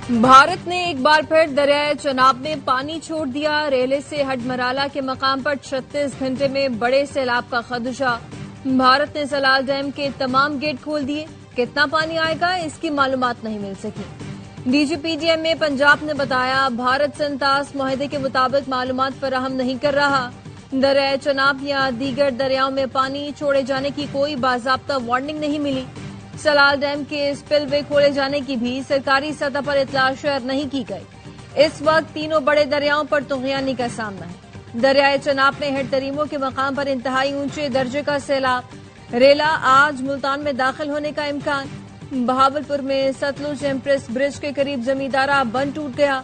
بھارت نے ایک بار پھر دریائے چناب میں پانی چھوڑ دیا۔ ریلے سے ہڈمرالا کے مقام پر 36 گھنٹے میں بڑے سیلاب کا خدشہ۔ بھارت نے سلال ڈیم کے تمام گیٹ کھول دیے۔ کتنا پانی آئے گا اس کی معلومات نہیں مل سکی۔ D G P D M A Punjab نے بتایا بھارت سنتاس معاہدے کے مطابق معلومات فراہم نہیں کر رہا۔ دریائے چناب یا دیگر دریاؤں میں پانی چھوڑے جانے کی کوئی باضابطہ وارننگ نہیں ملی۔ سلال ڈیم کے اسپل وے کھولے جانے کی بھی سرکاری سطح پر اطلاع شیئر نہیں کی گئی۔ اس وقت تینوں بڑے دریاؤں پر طغیانی کا سامنا ہے۔ دریائے چناب میں ہیڈ تریموں کے مقام پر انتہائی اونچے درجے کا سیلاب۔ ریلا آج ملتان میں داخل ہونے کا امکان۔ بہاولپور میں ستلج ایمپریس برج کے قریب زمیندارہ بند ٹوٹ گیا۔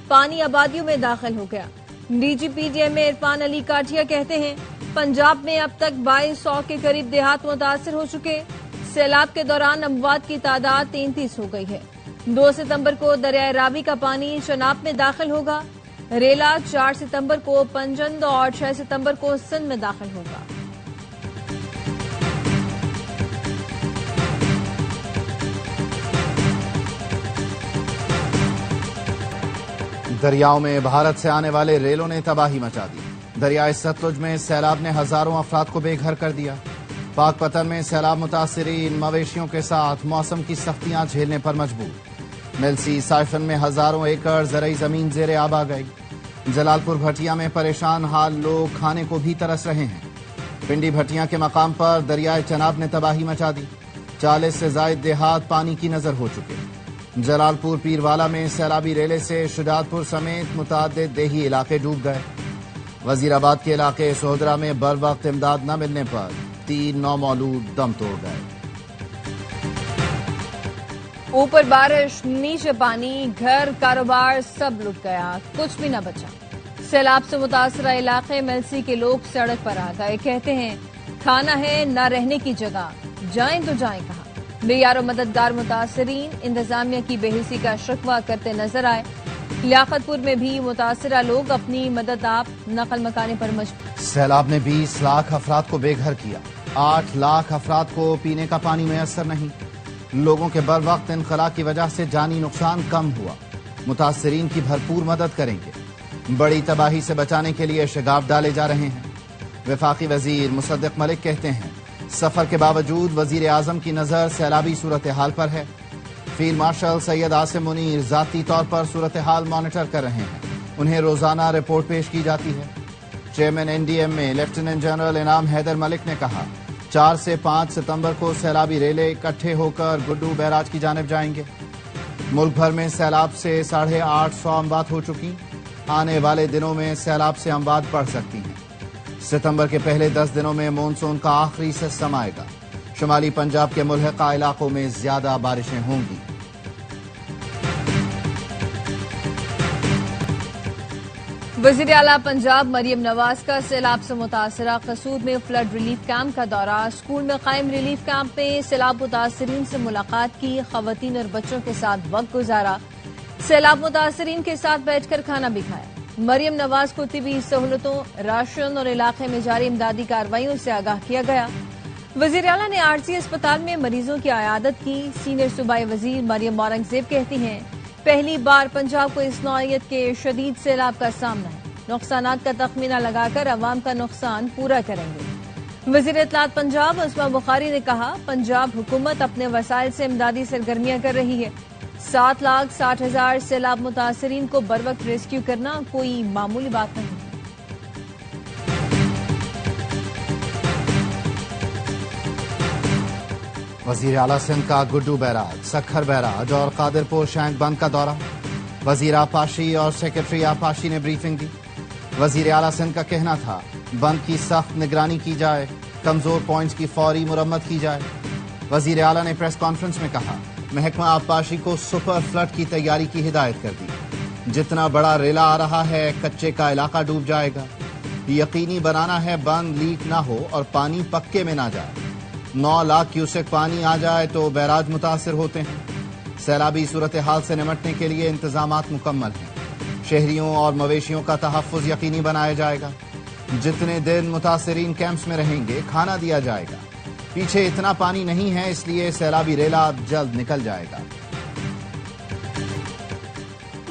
پانی آبادیوں میں داخل ہو گیا۔ D G P D M A Irfan Ali Kathia کہتے ہیں پنجاب میں اب تک 2200 کے قریب دیہات متاثر ہو چکے۔ سیلاب کے دوران اموات کی تعداد 33 ہو گئی ہے۔ 2 ستمبر کو دریائے راوی کا پانی چناب میں داخل ہوگا۔ ریلا 4 ستمبر کو پنجند اور 6 ستمبر کو سندھ میں داخل ہوگا۔ دریاؤں میں بھارت سے آنے والے ریلوں نے تباہی مچا دی۔ دریائے ستلج میں سیلاب نے ہزاروں افراد کو بے گھر کر دیا۔ پاک پتن میں سیلاب متاثرین مویشیوں کے ساتھ موسم کی سختیاں جھیلنے پر مجبور۔ ملسی سائفن میں ہزاروں ایکڑ زرعی زمین زیر آب آ گئی۔ جلال پور بھٹیا میں پریشان حال لوگ کھانے کو بھی ترس رہے ہیں۔ پنڈی بھٹیا کے مقام پر دریائے چناب نے تباہی مچا دی۔ 40 سے زائد دیہات پانی کی نظر ہو چکے۔ جلال پور پیروالا میں سیلابی ریلے سے شجاعت پور سمیت متعدد دیہی علاقے ڈوب گئے۔ وزیر آباد کے علاقے سہودرا میں بر وقت امداد نہ ملنے پر 3 نومولود دم توڑ گئے۔ اوپر بارش، نیچے پانی، گھر کاروبار سب لٹ گیا، کچھ بھی نہ بچا۔ سیلاب سے متاثرہ علاقے ملسی کے لوگ سڑک پر آ گئے، کہتے ہیں کھانا ہے نہ رہنے کی جگہ، جائیں تو جائیں کہاں۔ بے یار و مددگار متاثرین انتظامیہ کی بے حسی کا شکوہ کرتے نظر آئے۔ لیاقت پور میں بھی متاثرہ لوگ اپنی مدد آپ نقل مکانی پر مجبور۔ سیلاب نے 20 لاکھ افراد کو بے گھر کیا۔ 8 لاکھ افراد کو پینے کا پانی میسر نہیں۔ لوگوں کے بر وقت انخلا کی وجہ سے جانی نقصان کم ہوا۔ متاثرین کی بھرپور مدد کریں گے۔ بڑی تباہی سے بچانے کے لیے شگاف ڈالے جا رہے ہیں۔ وفاقی وزیر مصدق ملک کہتے ہیں سفر کے باوجود وزیر اعظم کی نظر سیلابی صورتحال پر ہے۔ فیلڈ مارشل سید عاصم منیر ذاتی طور پر صورتحال مانیٹر کر رہے ہیں۔ انہیں روزانہ رپورٹ پیش کی جاتی ہے۔ چیئرمین این ڈی ایم میں لیفٹیننٹ جنرل انعام حیدر ملک نے کہا 4 سے 5 ستمبر کو سیلابی ریلے اکٹھے ہو کر گڈو بیراج کی جانب جائیں گے۔ ملک بھر میں سیلاب سے 850 اموات ہو چکی۔ آنے والے دنوں میں سیلاب سے اموات بڑھ سکتی ہیں۔ ستمبر کے پہلے 10 دنوں میں مونسون کا آخری سسم آئے گا۔ شمالی پنجاب کے ملحقہ علاقوں میں زیادہ بارشیں ہوں گی۔ وزیر اعلیٰ پنجاب مریم نواز کا سیلاب سے متاثرہ قصور میں فلڈ ریلیف کیمپ کا دورہ۔ اسکول میں قائم ریلیف کیمپ میں سیلاب متاثرین سے ملاقات کی، خواتین اور بچوں کے ساتھ وقت گزارا، سیلاب متاثرین کے ساتھ بیٹھ کر کھانا بھی کھایا۔ مریم نواز کو طبی سہولتوں، راشن اور علاقے میں جاری امدادی کارروائیوں سے آگاہ کیا گیا۔ وزیر اعلیٰ نے عارضی اسپتال میں مریضوں کی عیادت کی۔ سینئر صوبائی وزیر مریم اورنگزیب کہتی ہیں پہلی بار پنجاب کو اس نوعیت کے شدید سیلاب کا سامنا ہے۔ نقصانات کا تخمینہ لگا کر عوام کا نقصان پورا کریں گے۔ وزیر اطلاعات پنجاب عصمہ بخاری نے کہا پنجاب حکومت اپنے وسائل سے امدادی سرگرمیاں کر رہی ہے۔ 7,60,000 سیلاب متاثرین کو بروقت ریسکیو کرنا کوئی معمولی بات نہیں۔ وزیر اعلیٰ سندھ کا گڈو بیراج، سکھر بیراج اور قادر پور شینک بند کا دورہ۔ وزیر آبپاشی اور سیکرٹری آبپاشی نے بریفنگ دی۔ وزیر اعلیٰ سندھ کا کہنا تھا بند کی سخت نگرانی کی جائے، کمزور پوائنٹس کی فوری مرمت کی جائے۔ وزیر اعلیٰ نے پریس کانفرنس میں کہا محکمہ آبپاشی کو سپر فلڈ کی تیاری کی ہدایت کر دی۔ جتنا بڑا ریلا آ رہا ہے کچے کا علاقہ ڈوب جائے گا۔ یقینی بنانا ہے بند لیک نہ ہو اور پانی پکے میں نہ جائے۔ 9 لاکھ کیوسک پانی آ جائے تو بیراج متاثر ہوتے ہیں۔ سیلابی صورتحال سے نمٹنے کے لیے انتظامات مکمل ہیں۔ شہریوں اور مویشیوں کا تحفظ یقینی بنایا جائے گا۔ جتنے دن متاثرین کیمپس میں رہیں گے کھانا دیا جائے گا۔ پیچھے اتنا پانی نہیں ہے اس لیے سیلابی ریلا اب جلد نکل جائے گا۔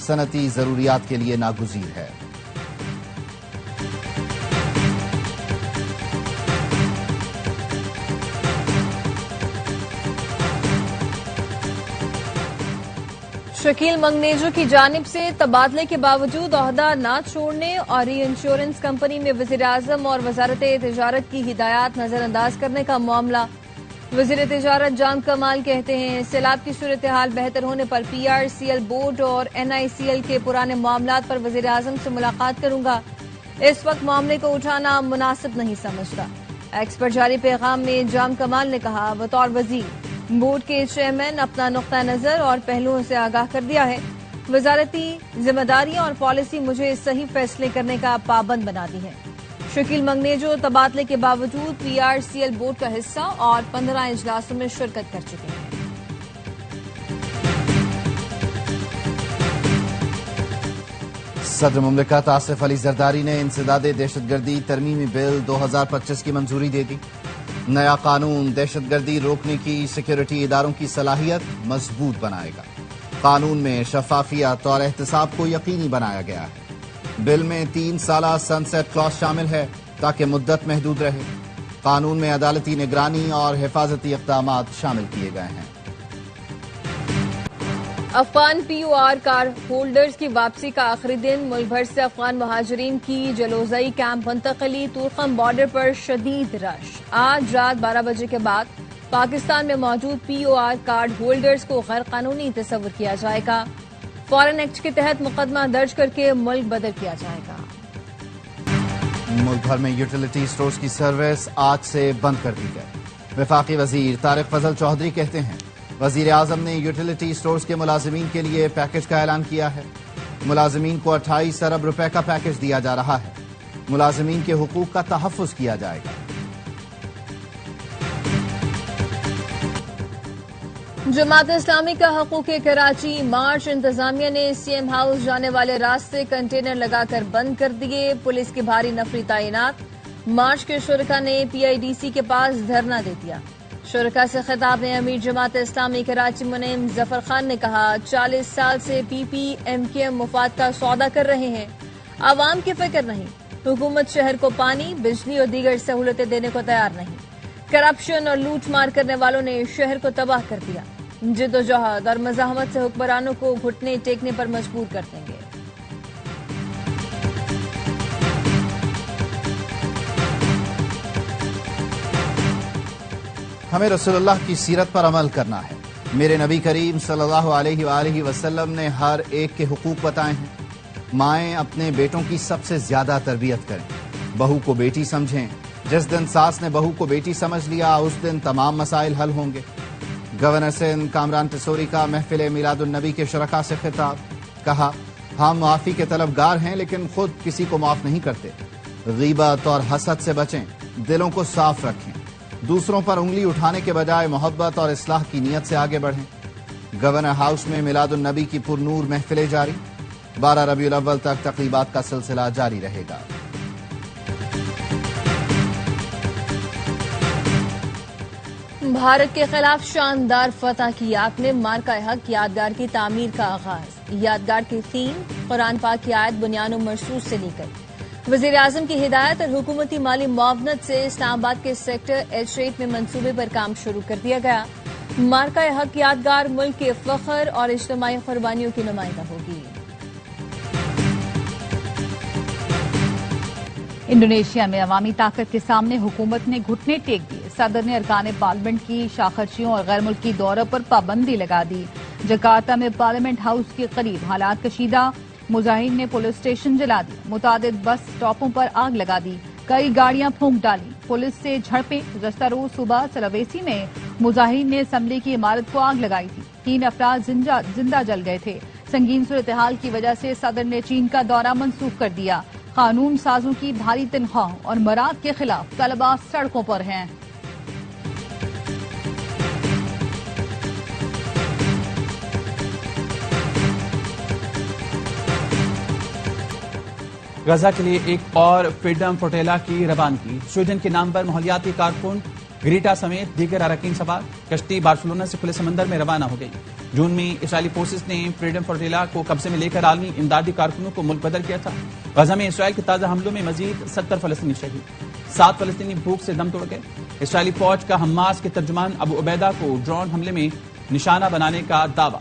صنعتی ضروریات کے لیے ناگزیر ہے۔ شکیل منگنیجو کی جانب سے تبادلے کے باوجود عہدہ نہ چھوڑنے اور ری انشورنس کمپنی میں وزیراعظم اور وزارت تجارت کی ہدایات نظر انداز کرنے کا معاملہ۔ وزیر تجارت جان کمال کہتے ہیں سیلاب کی صورتحال بہتر ہونے پر P R C L board اور این آئی سی ایل کے پرانے معاملات پر وزیراعظم سے ملاقات کروں گا۔ اس وقت معاملے کو اٹھانا مناسب نہیں سمجھتا۔ ایکس پر جاری پیغام میں جان کمال نے کہا بطور وزیر بورڈ کے چیئرمین اپنا نقطہ نظر اور پہلوؤں سے آگاہ کر دیا ہے۔ وزارتی ذمہ داریاں اور پالیسی مجھے صحیح فیصلے کرنے کا پابند بنا دی ہے۔ شکیل منگنیجو تبادلے کے باوجود P R C L board کا حصہ اور 15 اجلاسوں میں شرکت کر چکے ہیں۔ صدر مملکت آصف علی زرداری نے انسداد دہشت گردی ترمیمی بل 2025 کی منظوری دے دی۔ نیا قانون دہشت گردی روکنے کی سیکیورٹی اداروں کی صلاحیت مضبوط بنائے گا۔ قانون میں شفافیت اور احتساب کو یقینی بنایا گیا ہے۔ بل میں 3 سالہ سن سیٹ کلاس شامل ہے تاکہ مدت محدود رہے۔ قانون میں عدالتی نگرانی اور حفاظتی اقدامات شامل کیے گئے ہیں۔ افغان پی او آر کارڈ ہولڈرز کی واپسی کا آخری دن، ملک بھر سے افغان مہاجرین کی جلوزئی کیمپ منتقلی، تورخم بارڈر پر شدید رش۔ آج رات 12 بجے کے بعد پاکستان میں موجود پی او آر کارڈ ہولڈرز کو غیر قانونی تصور کیا جائے گا۔ فارن ایکٹ کے تحت مقدمہ درج کر کے ملک بدر کیا جائے گا۔ ملک بھر میں یوٹیلیٹی سٹورز کی سروس آج سے بند کر دی گئی۔ وفاقی وزیر طارق فضل چودھری کہتے ہیں وزیر اعظم نے یوٹیلیٹی سٹورز کے ملازمین کے لیے پیکج کا اعلان کیا ہے۔ ملازمین کو 28 ارب روپے کا پیکج دیا جا رہا ہے۔ ملازمین کے حقوق کا تحفظ کیا جائے گا۔ جماعت اسلامی کا حقوق کراچی مارچ، انتظامیہ نے سی ایم ہاؤس جانے والے راستے کنٹینر لگا کر بند کر دیے، پولیس کی بھاری نفری تعینات۔ مارچ کے شرکاء نے پی آئی ڈی سی کے پاس دھرنا دے دیا۔ شرکاء سے خطاب میں امیر جماعت اسلامی کراچی منعم ظفر خان نے کہا 40 سال سے پی پی ایم کیو ایم مفاد کا سودا کر رہے ہیں، عوام کی فکر نہیں۔ حکومت شہر کو پانی، بجلی اور دیگر سہولتیں دینے کو تیار نہیں۔ کرپشن اور لوٹ مار کرنے والوں نے شہر کو تباہ کر دیا۔ جدوجہد اور مزاحمت سے حکمرانوں کو گھٹنے ٹیکنے پر مجبور کر دیں گے۔ ہمیں رسول اللہ کی سیرت پر عمل کرنا ہے۔ میرے نبی کریم صلی اللہ علیہ وآلہ وسلم نے ہر ایک کے حقوق بتائے ہیں۔ مائیں اپنے بیٹوں کی سب سے زیادہ تربیت کریں، بہو کو بیٹی سمجھیں۔ جس دن ساس نے بہو کو بیٹی سمجھ لیا اس دن تمام مسائل حل ہوں گے۔ گورنر سندھ کامران ٹسوری کا محفل میلاد النبی کے شرکاء سے خطاب، کہا ہم معافی کے طلبگار ہیں لیکن خود کسی کو معاف نہیں کرتے۔ غیبت اور حسد سے بچیں، دلوں کو صاف رکھیں، دوسروں پر انگلی اٹھانے کے بجائے محبت اور اصلاح کی نیت سے آگے بڑھیں۔ گورنر ہاؤس میں میلاد النبی کی پرنور محفلیں جاری، 12 ربیع الاول تک تقریبات کا سلسلہ جاری رہے گا۔ بھارت کے خلاف شاندار فتح کی یاد میں مارکہ حق یادگار کی تعمیر کا آغاز۔ یادگار کی تھیم قرآن پاک کی آیت بنیان و مرصوص سے لی گئی۔ وزیر اعظم کی ہدایت اور حکومتی مالی معاونت سے اسلام آباد کے سیکٹر H8 میں منصوبے پر کام شروع کر دیا گیا۔ مارکہ حق یادگار ملک کے فخر اور اجتماعی قربانیوں کی نمائندہ ہوگی۔ انڈونیشیا میں عوامی طاقت کے سامنے حکومت نے گھٹنے ٹیک دیے۔ صدر نے ارکان پارلیمنٹ کی شاخرچیوں اور غیر ملکی دوروں پر پابندی لگا دی۔ جکارتا میں پارلیمنٹ ہاؤس کے قریب حالات کشیدہ، مظاہرین نے پولیس اسٹیشن جلا دی، متعدد بس اسٹاپوں پر آگ لگا دی، کئی گاڑیاں پھونک ڈالی، پولیس سے جھڑپیں۔ گزشتہ روز صبح سلاویسی میں مظاہرین نے اسمبلی کی عمارت کو آگ لگائی تھی، 3 افراد زندہ جل گئے تھے۔ سنگین صورتحال کی وجہ سے صدر نے چین کا دورہ منسوخ کر دیا۔ قانون سازوں کی بھاری تنخواہ اور مراد کے خلاف طلباء سڑکوں پر ہیں۔ غزہ کے لیے ایک اور فریڈم فوٹیلا کی روانگی۔ سویڈن کے نام پر ماحولیاتی کارکن گریٹا سمیت دیگر اراکین سوار کشتی بارسلونا سے کھلے سمندر میں روانہ ہو گئی۔ جون میں اسرائیلی فورسز نے فریڈم فلوٹیلا کو قبضے میں لے کر عالمی امدادی کارکنوں کو ملک بدر کیا تھا۔ غزہ میں اسرائیل کے تازہ حملوں میں مزید 70 فلسطینی شہید، 7 فلسطینی بھوک سے دم توڑ گئے۔ اسرائیلی فوج کا حماس کے ترجمان ابو عبیدہ کو ڈرون حملے میں نشانہ بنانے کا دعویٰ۔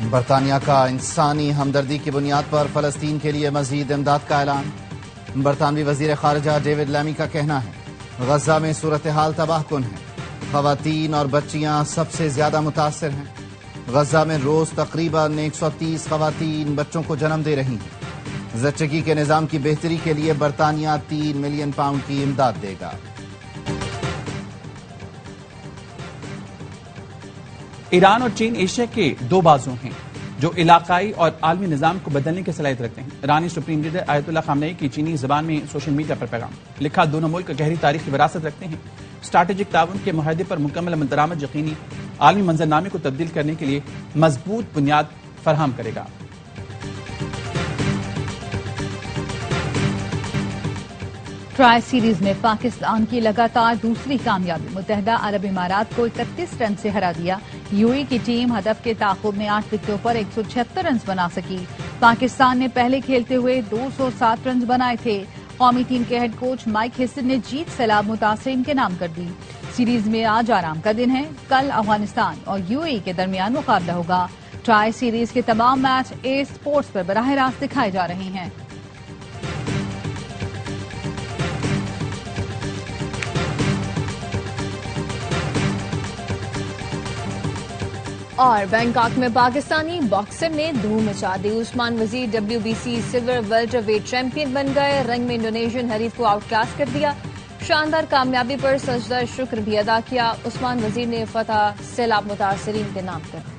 برطانیہ کا انسانی ہمدردی کی بنیاد پر فلسطین کے لیے مزید امداد کا اعلان۔ برطانوی وزیر خارجہ ڈیوڈ لیمی کا کہنا ہے غزہ میں صورتحال تباہ کن ہے، خواتین اور بچیاں سب سے زیادہ متاثر ہیں۔ غزہ میں روز تقریباً 130 خواتین بچوں کو جنم دے رہی ہیں۔ زچگی کے نظام کی بہتری کے لیے برطانیہ 3 ملین پاؤنڈ کی امداد دے گا۔ ایران اور چین ایشیا کے دو بازو ہیں جو علاقائی اور عالمی نظام کو بدلنے کی صلاحیت رکھتے ہیں۔ ایرانی سپریم لیڈر آیت اللہ خامنئی کی چینی زبان میں سوشل میڈیا پر پیغام لکھا، دونوں ملک گہری تاریخی وراثت رکھتے ہیں، اسٹریٹجک تعاون کے معاہدے پر مکمل عمل درآمد یقینی عالمی منظرنامے کو تبدیل کرنے کے لیے مضبوط بنیاد فراہم کرے گا۔ ٹرائی سیریز میں پاکستان کی لگاتار دوسری کامیابی، متحدہ عرب امارات کو 31 رن سے ہرا دیا۔ یو اے کی ٹیم ہدف کے تعاقب میں 8 وکٹوں پر 176 رنز بنا سکی۔ پاکستان نے پہلے کھیلتے ہوئے 207 رنز بنائے تھے۔ قومی ٹیم کے ہیڈ کوچ مائک ہیسن نے جیت سیلاب متاثرین کے نام کر دی۔ سیریز میں آج آرام کا دن ہے، کل افغانستان اور یو اے کے درمیان مقابلہ ہوگا۔ ٹرائی سیریز کے تمام میچ اے اسپورٹس پر براہ راست دکھائے جا رہے ہیں۔ اور بینکاک میں پاکستانی باکسر نے دھوم مچا دی۔ عثمان وزیر WBC سلور ویلٹر ویٹ چیمپئن بن گئے، رنگ میں انڈونیشین حریف کو آؤٹ کلاس کر دیا۔ شاندار کامیابی پر سجدہ شکر بھی ادا کیا۔ عثمان وزیر نے فتح سیلاب متاثرین کے نام کر دی۔